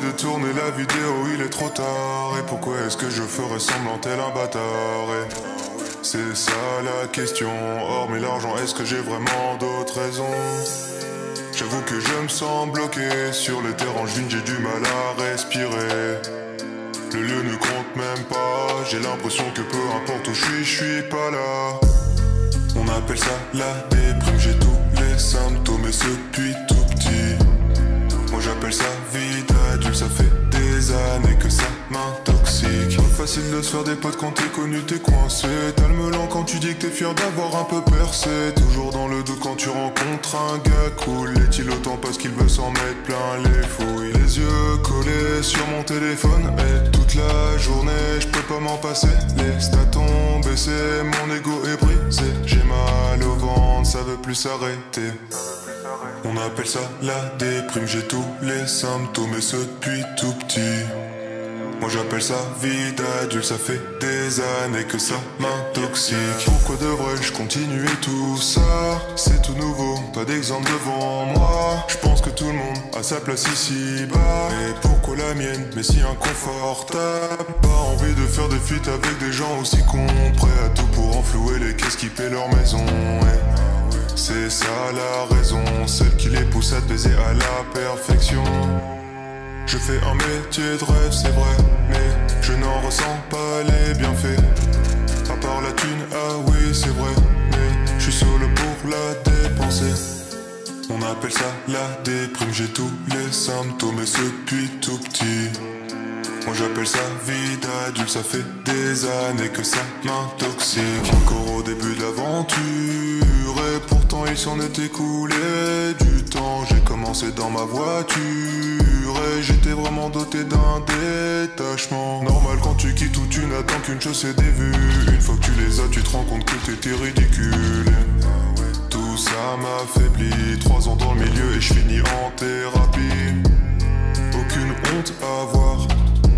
envie de tourner la vidéo, il est trop tard. Et pourquoi est-ce que je ferais semblant tel un bâtard? Et c'est ça la question. Hormis l'argent, est-ce que j'ai vraiment d'autres raisons? J'avoue que je me sens bloqué sur les terrains d'une, j'ai du mal à respirer. Le lieu ne compte même pas, j'ai l'impression que peu importe où je suis pas là. On appelle ça la déprime, j'ai tous les symptômes et ce depuis tout petit. Moi j'appelle ça vie d'adulte, ça fait des années que ça m'intoxique. Pas facile de se faire des potes quand t'es connu, t'es coincé. T'as le melon quand tu dis que t'es fier d'avoir un peu percé. Toujours dans le doute quand tu rencontres un gars cool. Est-il autant parce qu'il veut s'en mettre plein les fouilles? Les yeux collés sur mon téléphone et toute la journée je peux pas m'en passer. Les stats ont baissé, mon ego est brisé. J'ai mal au ventre, ça veut plus s'arrêter. On appelle ça la déprime, j'ai tous les symptômes et ce depuis tout petit. Moi j'appelle ça vie d'adulte, ça fait des années que ça m'intoxique. Pourquoi devrais-je continuer tout ça? C'est tout nouveau, pas d'exemple devant moi. Je pense que tout le monde a sa place ici-bas. Et pourquoi la mienne, mais si inconfortable? Pas envie de faire des feats avec des gens aussi cons, prêts à tout pour enflouer les caisses qui paient leur maison. Ouais. C'est ça la raison, celle qui les pousse à te baiser à la perfection. Je fais un métier de rêve, c'est vrai, mais je n'en ressens pas les bienfaits. À part la thune, ah oui c'est vrai, mais je suis solo pour la dépenser. On appelle ça la déprime, j'ai tous les symptômes et ce depuis tout petit. Moi j'appelle ça vie d'adulte, ça fait des années que ça m'intoxique. Encore au début de l'aventure et pourtant il s'en est écoulé du temps. J'ai commencé dans ma voiture et j'étais vraiment doté d'un détachement. Normal quand tu quittes où tu n'attends qu'une chose, c'est des vues. Une fois que tu les as, tu te rends compte que t'étais ridicule. Tout ça m'affaiblit, 3 ans dans le milieu et je finis en thérapie. Aucune honte à avoir,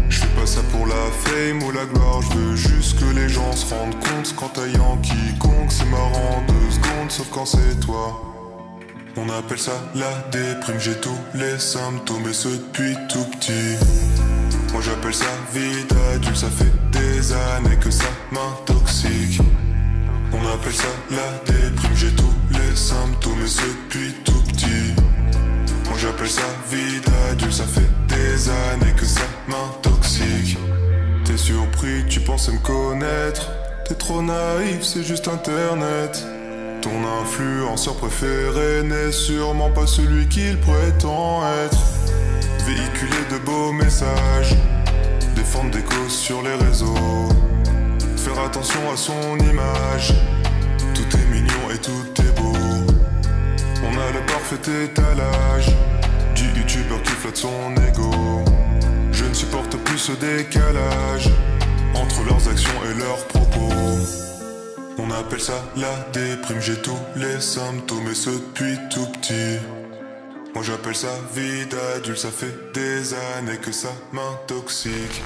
je fais pas ça pour la fame ou la gloire. Je veux juste que les gens se rendent compte qu'en taillant quiconque c'est marrant 2 secondes, sauf quand c'est toi. On appelle ça la déprime, j'ai tous les symptômes et ce depuis tout petit. Moi j'appelle ça vie d'adulte, ça fait des années que ça m'intoxique. On appelle ça la déprime, j'ai tous les symptômes et ce depuis tout petit. Moi j'appelle ça vie d'adulte, ça fait des années que ça m'intoxique. T'es surpris, tu pensais me connaître. T'es trop naïf, c'est juste internet. Ton influenceur préféré n'est sûrement pas celui qu'il prétend être. Véhiculer de beaux messages, défendre des causes sur les réseaux, faire attention à son image. Tout est mignon et tout est beau. On a le parfait étalage du youtubeur qui flatte son ego. Je ne supporte plus ce décalage entre leurs actions et leurs propos. On appelle ça la déprime, j'ai tous les symptômes et ce depuis tout petit. Moi j'appelle ça vie d'adulte, ça fait des années que ça m'intoxique.